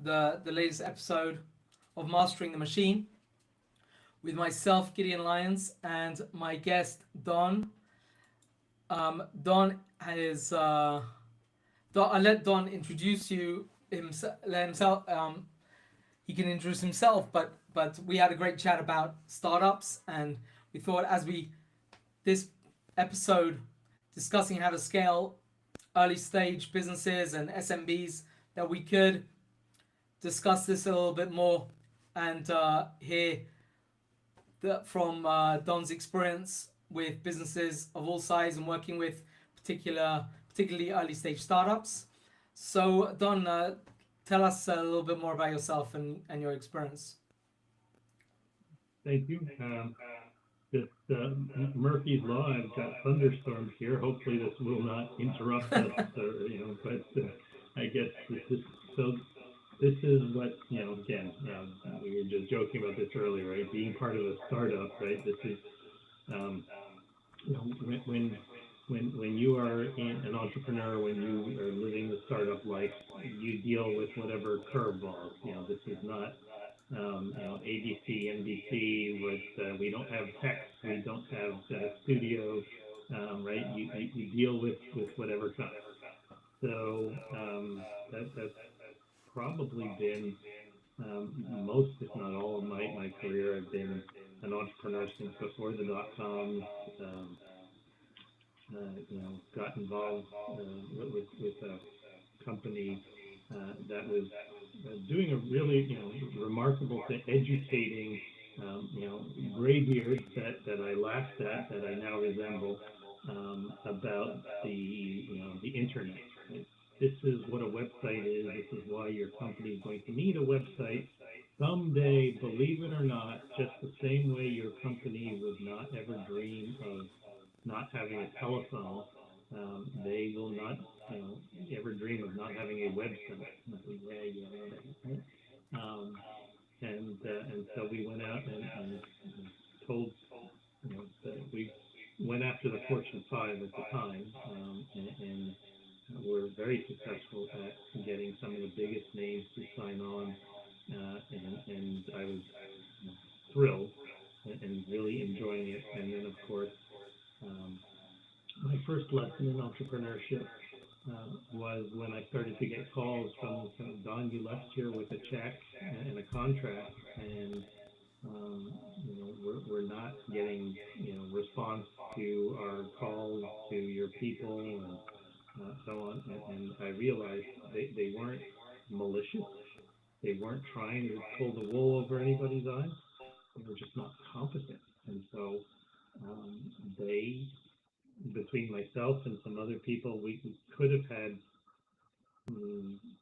the latest episode of Mastering the Machine with myself, Gideon Lyons, and my guest, Don. Don is. I'll let Don introduce you himself. Let himself. He can introduce himself, but we had a great chat about startups, and we thought as we this episode discussing how to scale early stage businesses and SMBs that we could discuss this a little bit more and hear from Don's experience with businesses of all size and working with particularly early stage startups. So Don, tell us a little bit more about yourself and your experience. Thank you. Just Murphy's Law. I've got thunderstorms here. Hopefully, this will not interrupt us. But I guess this is so. This is what Again, we were just joking about this earlier, right? Being part of a startup, right? This is when you are an entrepreneur, when you are living the startup life, you deal with whatever curveballs. This is not ABC, NBC. We don't have text, we don't have studio, right? You deal with whatever comes. So that's probably been most, if not all, of my career. I've been an entrepreneur since before the dot-coms. Got involved with a company that was doing a really remarkable thing, educating graybeards that I laughed at, that I now resemble, about the internet. This is what a website is. This is why your company is going to need a website someday. Believe it or not, just the same way your company would not ever dream of not having a telephone, they will not ever dream of not having a website. Right? And so we went out and told that we went after the Fortune 5 at the time, and were very successful at getting some of the biggest names to sign on, and I was thrilled and really enjoying it. And then, of course, my first lesson in entrepreneurship was when I started to get calls from Don, you left here with a check and a contract, and we're not getting response to our calls to your people, and so on. And I realized they weren't malicious. They weren't trying to pull the wool over anybody's eyes. They were just not competent. And so they, between myself and some other people, we could have had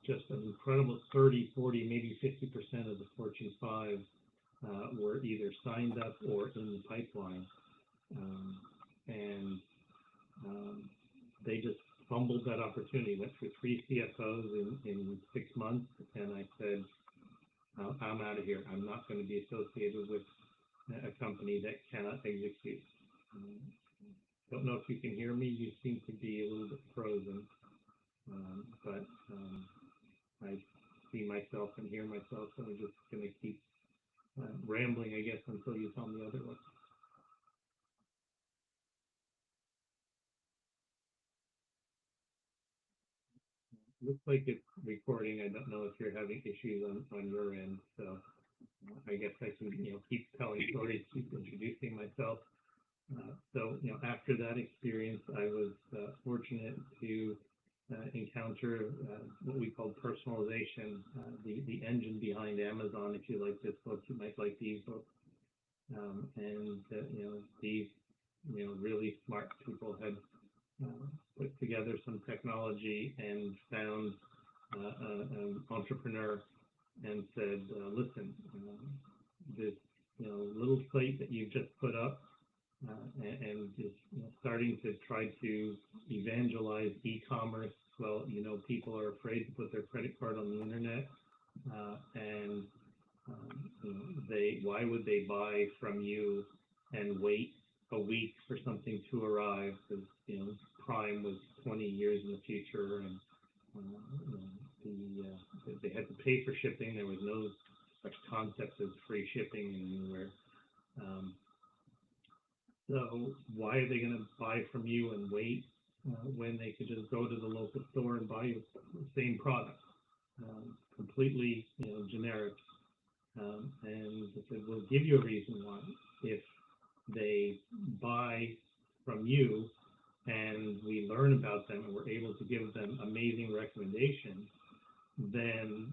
just an incredible 30, 40, maybe 50% of the Fortune 5 were either signed up or in the pipeline. And they just fumbled that opportunity, went through 3 CFOs in 6 months, and I said, I'm out of here. I'm not going to be associated with a company that cannot execute. Don't know if you can hear me. You seem to be a little bit frozen, but I see myself and hear myself, so I'm just going to keep rambling, I guess, until you tell me otherwise. Looks like it's recording. I don't know if you're having issues on your end, so I guess I can keep telling stories, keep introducing myself. So after that experience, I was fortunate to encounter what we call personalization, the engine behind Amazon. If you like this book, you might like the ebook. And these really smart people had put together some technology and found an entrepreneur and said, listen, this little site that you've just put up and is starting to try to evangelize e-commerce. Well, people are afraid to put their credit card on the internet, and why would they buy from you and wait a week for something to arrive? Because Prime was 20 years in the future, and they had to pay for shipping. There was no such concept as free shipping anywhere. Um, so why are they going to buy from you and wait when they could just go to the local store and buy the same product, completely generic? And they said, we'll give you a reason why. If they buy from you and we learn about them and we're able to give them amazing recommendations, then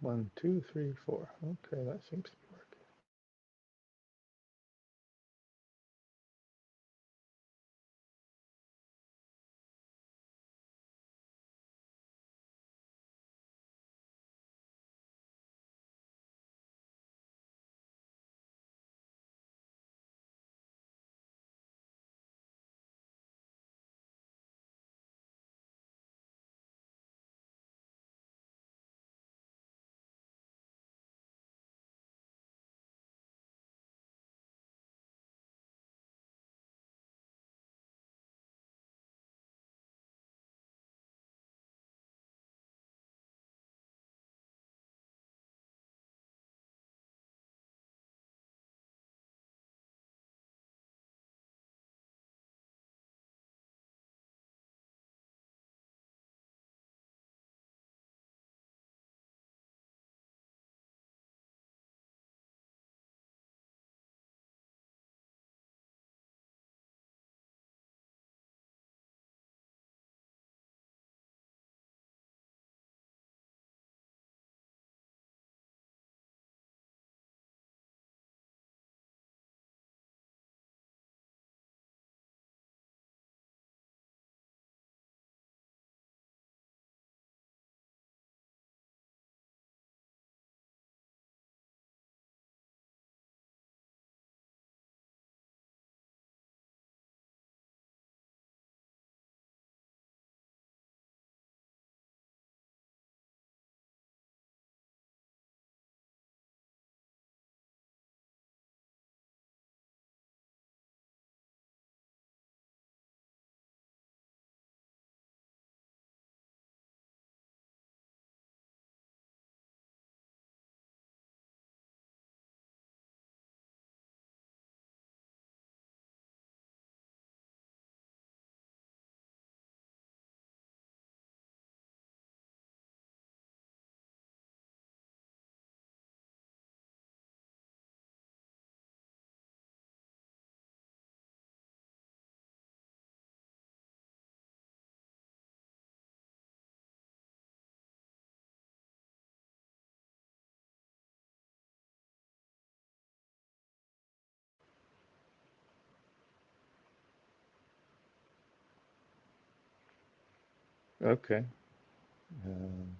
One, two, three, four. Okay, that seems to be working. Okay. Um,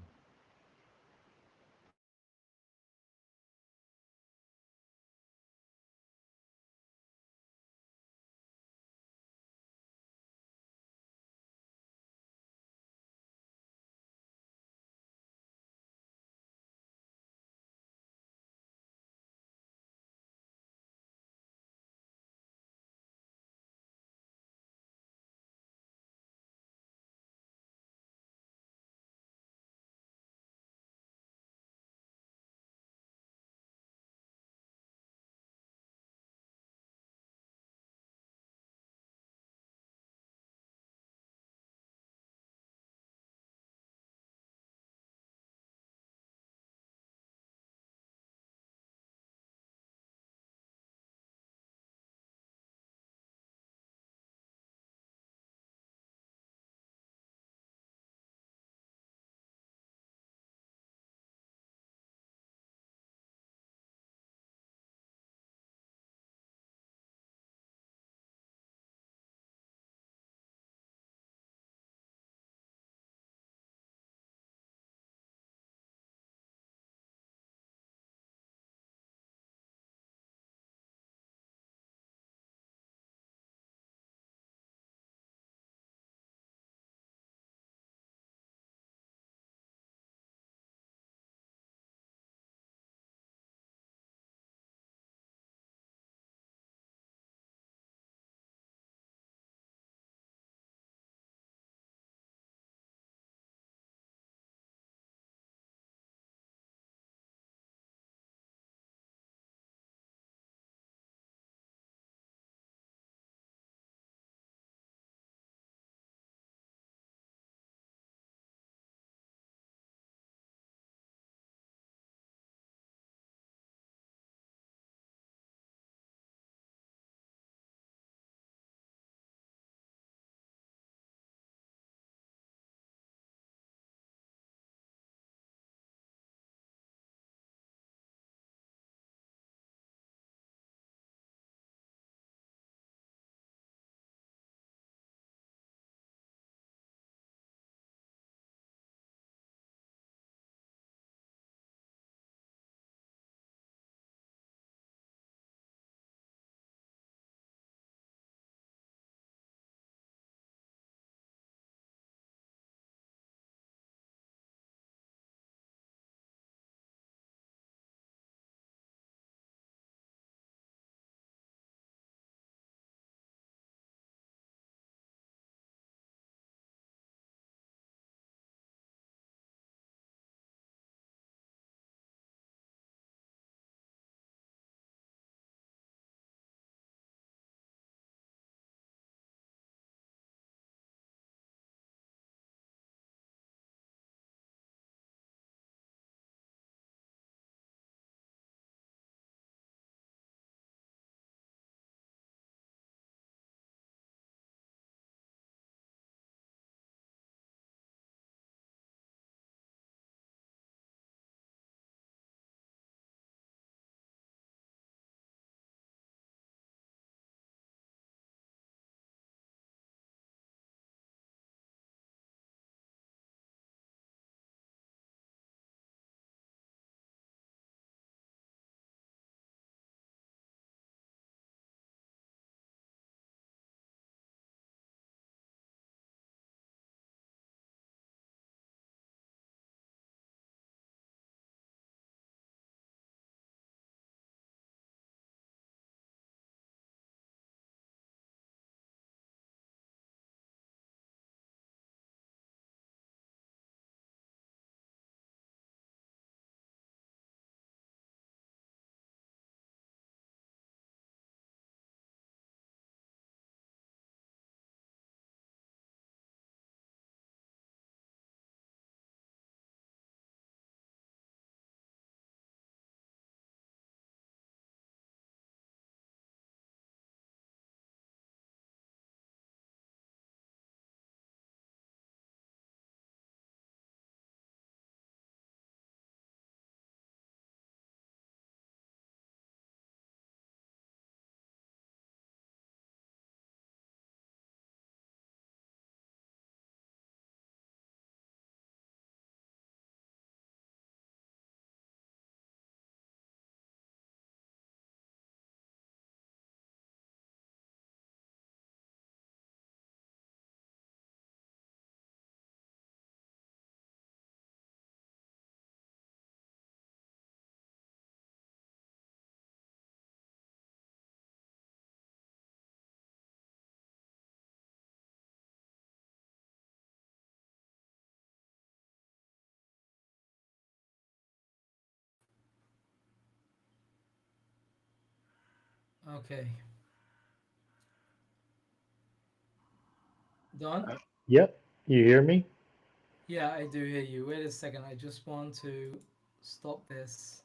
Okay. Don? Yep, you hear me? Yeah, I do hear you. Wait a second. I just want to stop this.